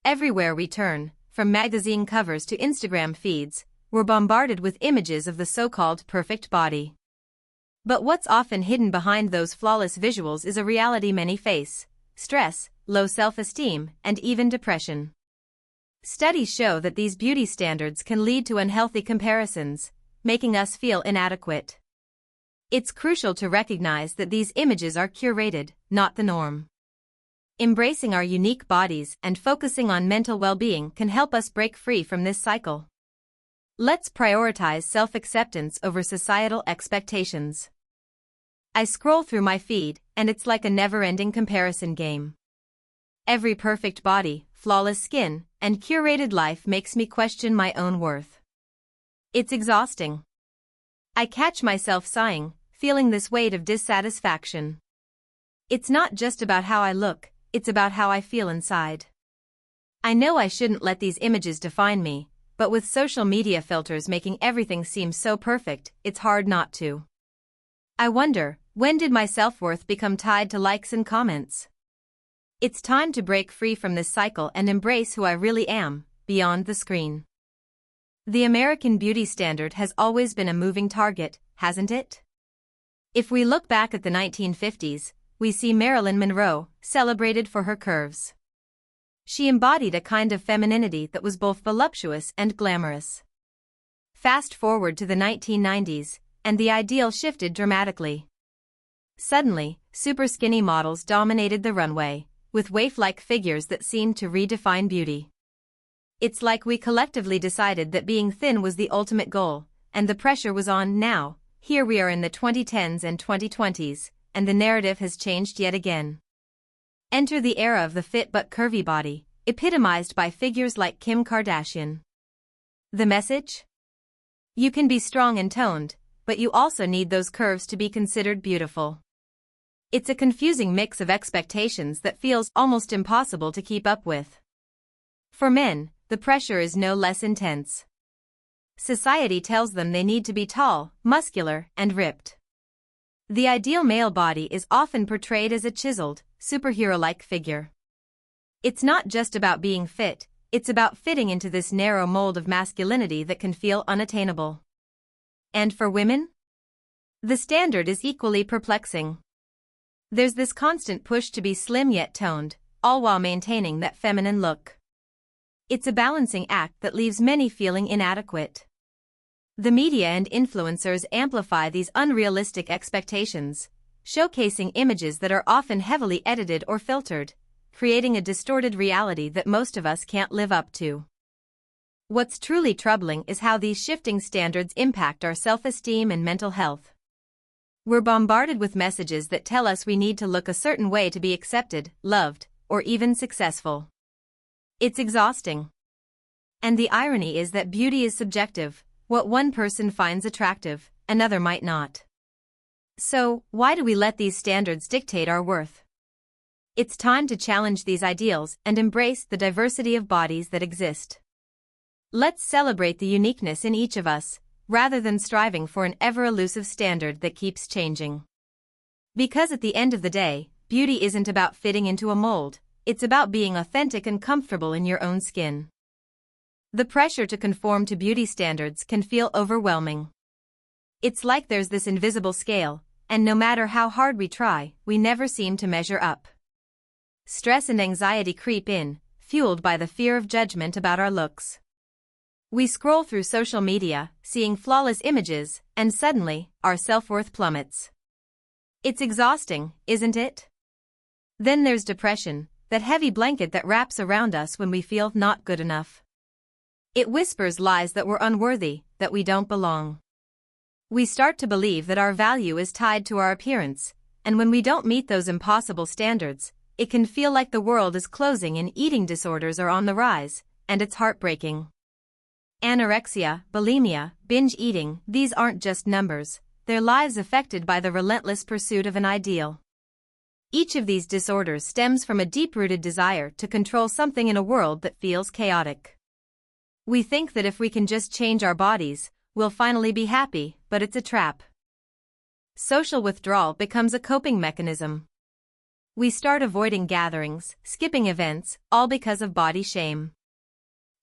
Everywhere we turn, from magazine covers to Instagram feeds, we're bombarded with images of the so-called perfect body. But what's often hidden behind those flawless visuals is a reality many face: stress, low self-esteem, and even depression. Studies show that these beauty standards can lead to unhealthy comparisons, making us feel inadequate. It's crucial to recognize that these images are curated, not the norm. Embracing our unique bodies and focusing on mental well-being can help us break free from this cycle. Let's prioritize self-acceptance over societal expectations. I scroll through my feed, and it's like a never-ending comparison game. Every perfect body, flawless skin, and curated life makes me question my own worth. It's exhausting. I catch myself sighing, feeling this weight of dissatisfaction. It's not just about how I look, it's about how I feel inside. I know I shouldn't let these images define me, but with social media filters making everything seem so perfect, it's hard not to. I wonder, when did my self-worth become tied to likes and comments? It's time to break free from this cycle and embrace who I really am, beyond the screen. The American beauty standard has always been a moving target, hasn't it? If we look back at the 1950s, we see Marilyn Monroe, celebrated for her curves. She embodied a kind of femininity that was both voluptuous and glamorous. Fast forward to the 1990s, and the ideal shifted dramatically. Suddenly, super skinny models dominated the runway, with waif-like figures that seemed to redefine beauty. It's like we collectively decided that being thin was the ultimate goal, and the pressure was on. Now, here we are in the 2010s and 2020s, and the narrative has changed yet again. Enter the era of the fit but curvy body, epitomized by figures like Kim Kardashian. The message? You can be strong and toned, but you also need those curves to be considered beautiful. It's a confusing mix of expectations that feels almost impossible to keep up with. For men, the pressure is no less intense. Society tells them they need to be tall, muscular, and ripped. The ideal male body is often portrayed as a chiseled, superhero-like figure. It's not just about being fit, it's about fitting into this narrow mold of masculinity that can feel unattainable. And for women? The standard is equally perplexing. There's this constant push to be slim yet toned, all while maintaining that feminine look. It's a balancing act that leaves many feeling inadequate. The media and influencers amplify these unrealistic expectations, showcasing images that are often heavily edited or filtered, creating a distorted reality that most of us can't live up to. What's truly troubling is how these shifting standards impact our self-esteem and mental health. We're bombarded with messages that tell us we need to look a certain way to be accepted, loved, or even successful. It's exhausting. And the irony is that beauty is subjective. What one person finds attractive, another might not. So, why do we let these standards dictate our worth? It's time to challenge these ideals and embrace the diversity of bodies that exist. Let's celebrate the uniqueness in each of us, rather than striving for an ever-elusive standard that keeps changing. Because at the end of the day, beauty isn't about fitting into a mold, it's about being authentic and comfortable in your own skin. The pressure to conform to beauty standards can feel overwhelming. It's like there's this invisible scale, and no matter how hard we try, we never seem to measure up. Stress and anxiety creep in, fueled by the fear of judgment about our looks. We scroll through social media, seeing flawless images, and suddenly, our self-worth plummets. It's exhausting, isn't it? Then there's depression, that heavy blanket that wraps around us when we feel not good enough. It whispers lies that we're unworthy, that we don't belong. We start to believe that our value is tied to our appearance, and when we don't meet those impossible standards, it can feel like the world is closing and eating disorders are on the rise, and it's heartbreaking. Anorexia, bulimia, binge eating, these aren't just numbers, they're lives affected by the relentless pursuit of an ideal. Each of these disorders stems from a deep-rooted desire to control something in a world that feels chaotic. We think that if we can just change our bodies, we'll finally be happy, but it's a trap. Social withdrawal becomes a coping mechanism. We start avoiding gatherings, skipping events, all because of body shame.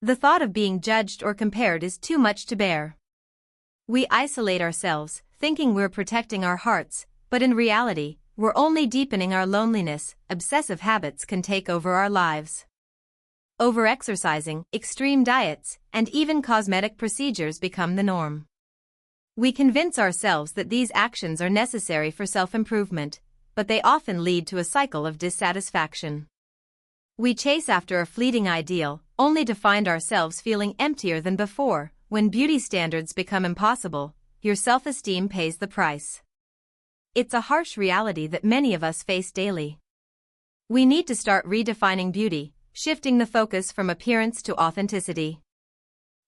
The thought of being judged or compared is too much to bear. We isolate ourselves, thinking we're protecting our hearts, but in reality, we're only deepening our loneliness. Obsessive habits can take over our lives. Overexercising, extreme diets, and even cosmetic procedures become the norm. We convince ourselves that these actions are necessary for self-improvement, but they often lead to a cycle of dissatisfaction. We chase after a fleeting ideal, only to find ourselves feeling emptier than before. When beauty standards become impossible, your self-esteem pays the price. It's a harsh reality that many of us face daily. We need to start redefining beauty, shifting the focus from appearance to authenticity.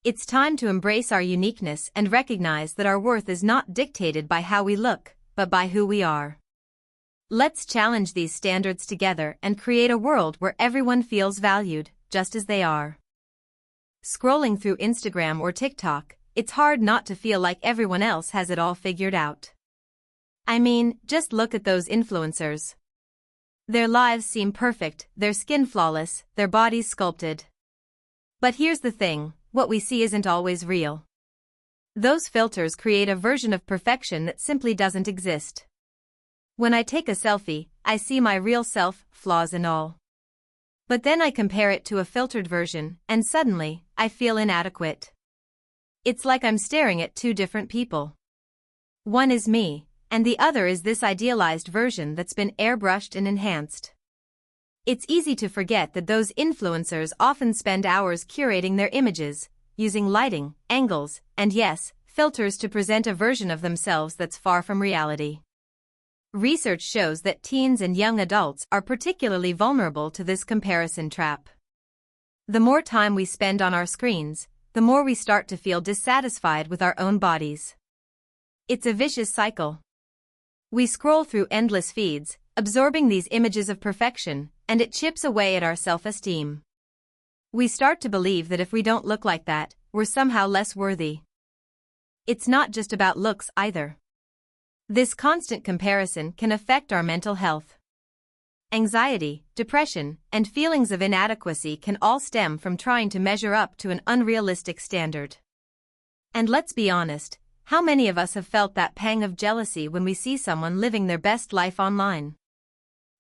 It's time to embrace our uniqueness and recognize that our worth is not dictated by how we look, but by who we are. Let's challenge these standards together and create a world where everyone feels valued, just as they are. Scrolling through Instagram or TikTok, it's hard not to feel like everyone else has it all figured out. I mean, just look at those influencers. Their lives seem perfect, their skin flawless, their bodies sculpted. But here's the thing, what we see isn't always real. Those filters create a version of perfection that simply doesn't exist. When I take a selfie, I see my real self, flaws and all. But then I compare it to a filtered version, and suddenly, I feel inadequate. It's like I'm staring at two different people. One is me, and the other is this idealized version that's been airbrushed and enhanced. It's easy to forget that those influencers often spend hours curating their images, using lighting, angles, and yes, filters to present a version of themselves that's far from reality. Research shows that teens and young adults are particularly vulnerable to this comparison trap. The more time we spend on our screens, the more we start to feel dissatisfied with our own bodies. It's a vicious cycle. We scroll through endless feeds, absorbing these images of perfection, and it chips away at our self-esteem. We start to believe that if we don't look like that, we're somehow less worthy. It's not just about looks either. This constant comparison can affect our mental health. Anxiety, depression, and feelings of inadequacy can all stem from trying to measure up to an unrealistic standard. And let's be honest, how many of us have felt that pang of jealousy when we see someone living their best life online?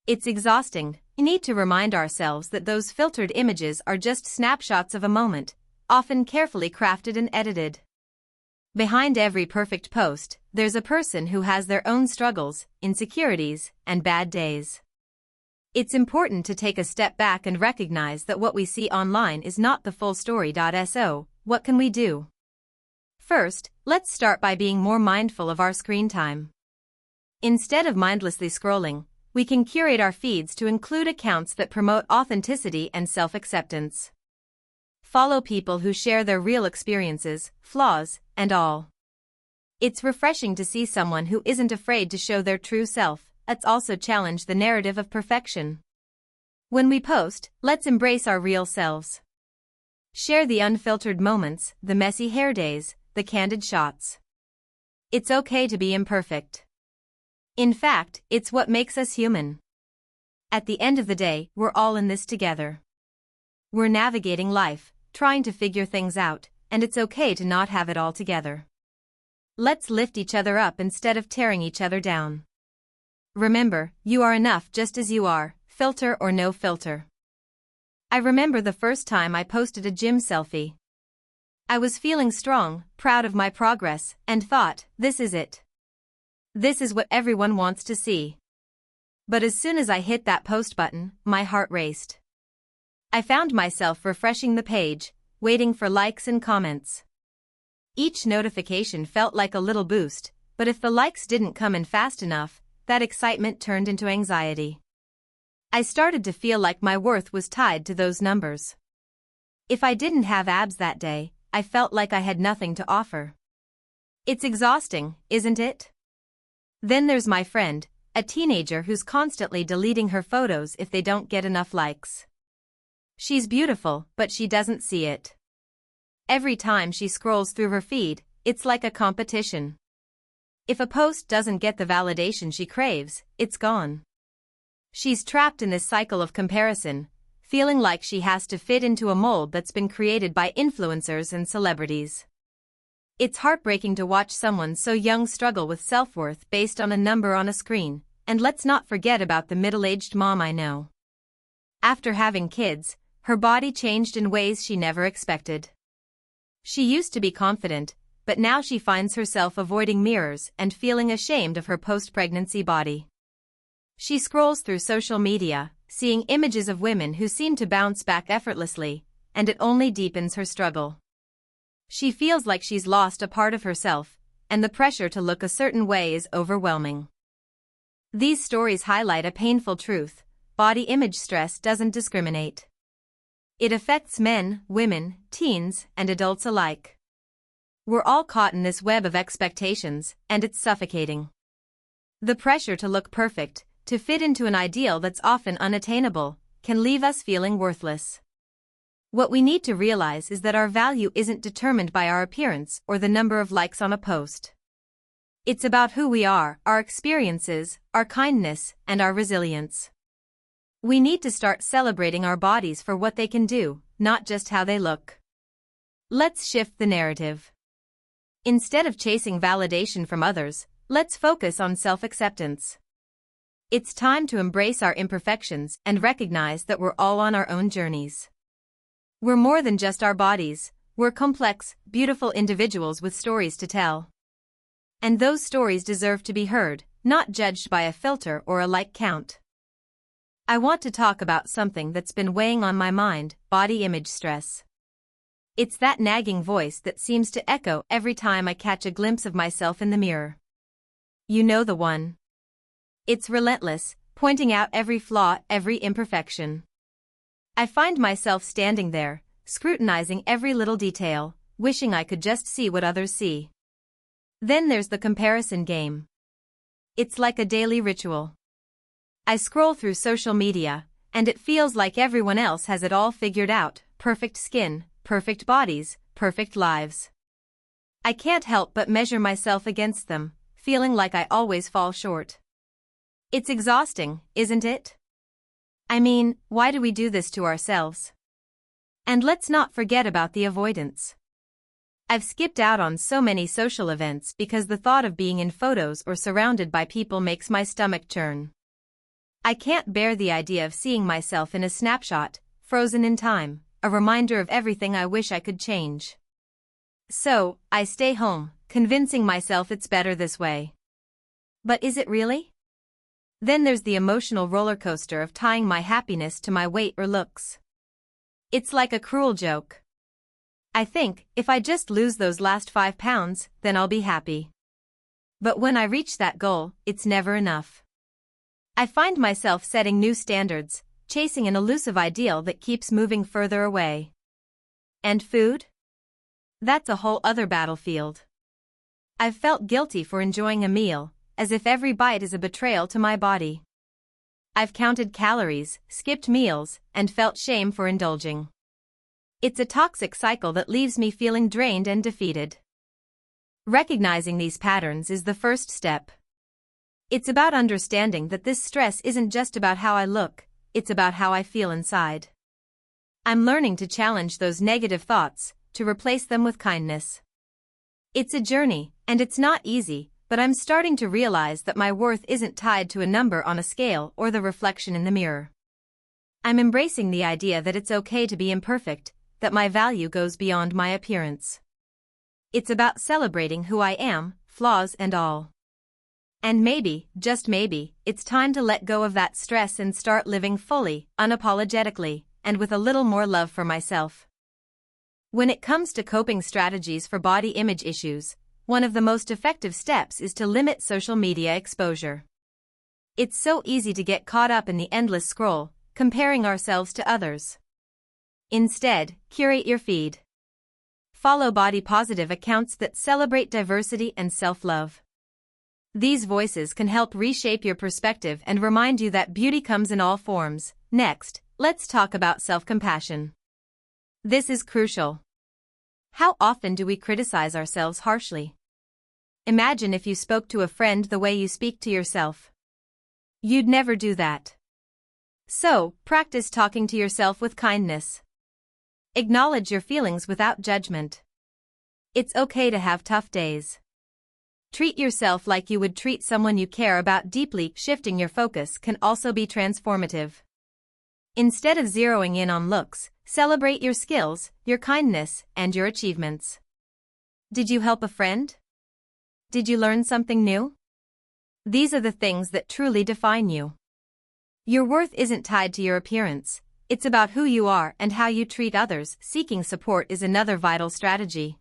It's exhausting. We need to remind ourselves that those filtered images are just snapshots of a moment, often carefully crafted and edited. Behind every perfect post, there's a person who has their own struggles, insecurities, and bad days. It's important to take a step back and recognize that what we see online is not the full story. So, what can we do? First, let's start by being more mindful of our screen time. Instead of mindlessly scrolling, we can curate our feeds to include accounts that promote authenticity and self-acceptance. Follow people who share their real experiences, flaws, and all. It's refreshing to see someone who isn't afraid to show their true self. Let's also challenge the narrative of perfection. When we post, let's embrace our real selves. Share the unfiltered moments, the messy hair days, the candid shots. It's okay to be imperfect. In fact, it's what makes us human. At the end of the day, we're all in this together. We're navigating life, trying to figure things out, and it's okay to not have it all together. Let's lift each other up instead of tearing each other down. Remember, you are enough just as you are, filter or no filter. I remember the first time I posted a gym selfie. I was feeling strong, proud of my progress, and thought, this is it. This is what everyone wants to see. But as soon as I hit that post button, my heart raced. I found myself refreshing the page, waiting for likes and comments. Each notification felt like a little boost, but if the likes didn't come in fast enough, that excitement turned into anxiety. I started to feel like my worth was tied to those numbers. If I didn't have abs that day, I felt like I had nothing to offer. It's exhausting, isn't it? Then there's my friend, a teenager who's constantly deleting her photos if they don't get enough likes. She's beautiful, but she doesn't see it. Every time she scrolls through her feed, it's like a competition. If a post doesn't get the validation she craves, it's gone. She's trapped in this cycle of comparison, feeling like she has to fit into a mold that's been created by influencers and celebrities. It's heartbreaking to watch someone so young struggle with self-worth based on a number on a screen, and let's not forget about the middle-aged mom I know. After having kids, her body changed in ways she never expected. She used to be confident, but now she finds herself avoiding mirrors and feeling ashamed of her post-pregnancy body. She scrolls through social media, seeing images of women who seem to bounce back effortlessly, and it only deepens her struggle. She feels like she's lost a part of herself, and the pressure to look a certain way is overwhelming. These stories highlight a painful truth: body image stress doesn't discriminate. It affects men, women, teens, and adults alike. We're all caught in this web of expectations, and it's suffocating. The pressure to look perfect, to fit into an ideal that's often unattainable, can leave us feeling worthless. What we need to realize is that our value isn't determined by our appearance or the number of likes on a post. It's about who we are, our experiences, our kindness, and our resilience. We need to start celebrating our bodies for what they can do, not just how they look. Let's shift the narrative. Instead of chasing validation from others, let's focus on self-acceptance. It's time to embrace our imperfections and recognize that we're all on our own journeys. We're more than just our bodies, we're complex, beautiful individuals with stories to tell. And those stories deserve to be heard, not judged by a filter or a like count. I want to talk about something that's been weighing on my mind: body image stress. It's that nagging voice that seems to echo every time I catch a glimpse of myself in the mirror. You know the one. It's relentless, pointing out every flaw, every imperfection. I find myself standing there, scrutinizing every little detail, wishing I could just see what others see. Then there's the comparison game. It's like a daily ritual. I scroll through social media, and it feels like everyone else has it all figured out: perfect skin, perfect bodies, perfect lives. I can't help but measure myself against them, feeling like I always fall short. It's exhausting, isn't it? I mean, why do we do this to ourselves? And let's not forget about the avoidance. I've skipped out on so many social events because the thought of being in photos or surrounded by people makes my stomach churn. I can't bear the idea of seeing myself in a snapshot, frozen in time, a reminder of everything I wish I could change. So, I stay home, convincing myself it's better this way. But is it really? Then there's the emotional roller coaster of tying my happiness to my weight or looks. It's like a cruel joke. I think, if I just lose those last 5 pounds, then I'll be happy. But when I reach that goal, it's never enough. I find myself setting new standards, chasing an elusive ideal that keeps moving further away. And food? That's a whole other battlefield. I've felt guilty for enjoying a meal, as if every bite is a betrayal to my body. I've counted calories, skipped meals, and felt shame for indulging. It's a toxic cycle that leaves me feeling drained and defeated. Recognizing these patterns is the first step. It's about understanding that this stress isn't just about how I look, it's about how I feel inside. I'm learning to challenge those negative thoughts, to replace them with kindness. It's a journey, and it's not easy, but I'm starting to realize that my worth isn't tied to a number on a scale or the reflection in the mirror. I'm embracing the idea that it's okay to be imperfect, that my value goes beyond my appearance. It's about celebrating who I am, flaws and all. And maybe, just maybe, it's time to let go of that stress and start living fully, unapologetically, and with a little more love for myself. When it comes to coping strategies for body image issues, one of the most effective steps is to limit social media exposure. It's so easy to get caught up in the endless scroll, comparing ourselves to others. Instead, curate your feed. Follow body-positive accounts that celebrate diversity and self-love. These voices can help reshape your perspective and remind you that beauty comes in all forms. Next, let's talk about self-compassion. This is crucial. How often do we criticize ourselves harshly? Imagine if you spoke to a friend the way you speak to yourself. You'd never do that. So, practice talking to yourself with kindness. Acknowledge your feelings without judgment. It's okay to have tough days. Treat yourself like you would treat someone you care about deeply. Shifting your focus can also be transformative. Instead of zeroing in on looks, celebrate your skills, your kindness, and your achievements. Did you help a friend? Did you learn something new? These are the things that truly define you. Your worth isn't tied to your appearance, it's about who you are and how you treat others. Seeking support is another vital strategy.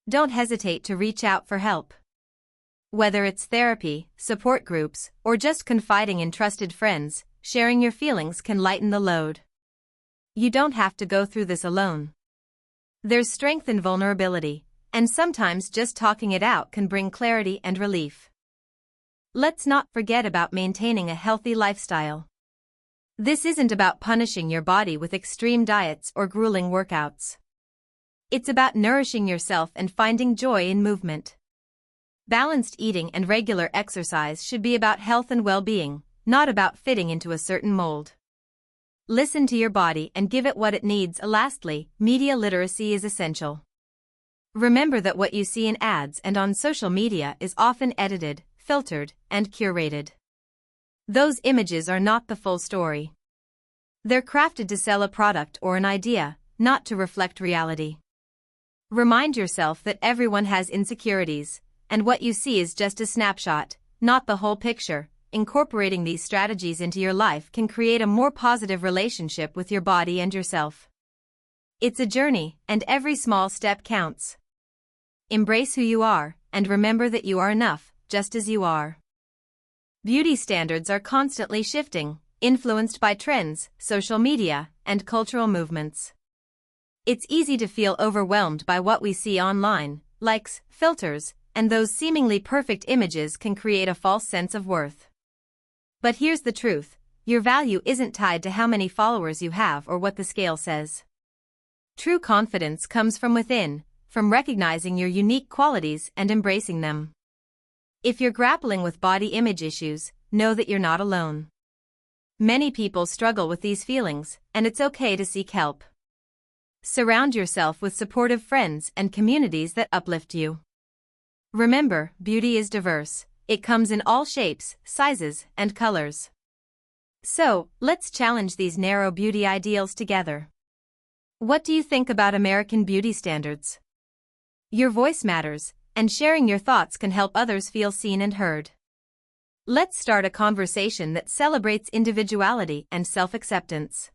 Don't hesitate to reach out for help. Whether it's therapy, support groups, or just confiding in trusted friends, sharing your feelings can lighten the load. You don't have to go through this alone. There's strength in vulnerability, and sometimes just talking it out can bring clarity and relief. Let's not forget about maintaining a healthy lifestyle. This isn't about punishing your body with extreme diets or grueling workouts. It's about nourishing yourself and finding joy in movement. Balanced eating and regular exercise should be about health and well-being, not about fitting into a certain mold. Listen to your body and give it what it needs. Lastly, media literacy is essential. Remember that what you see in ads and on social media is often edited, filtered, and curated. Those images are not the full story. They're crafted to sell a product or an idea, not to reflect reality. Remind yourself that everyone has insecurities, and what you see is just a snapshot, not the whole picture. Incorporating these strategies into your life can create a more positive relationship with your body and yourself. It's a journey, and every small step counts. Embrace who you are, and remember that you are enough, just as you are. Beauty standards are constantly shifting, influenced by trends, social media, and cultural movements. It's easy to feel overwhelmed by what we see online. Likes, filters, and those seemingly perfect images can create a false sense of worth. But here's the truth, your value isn't tied to how many followers you have or what the scale says. True confidence comes from within, from recognizing your unique qualities and embracing them. If you're grappling with body image issues, know that you're not alone. Many people struggle with these feelings, and it's okay to seek help. Surround yourself with supportive friends and communities that uplift you. Remember, beauty is diverse. It comes in all shapes, sizes, and colors. So, let's challenge these narrow beauty ideals together. What do you think about American beauty standards? Your voice matters, and sharing your thoughts can help others feel seen and heard. Let's start a conversation that celebrates individuality and self-acceptance.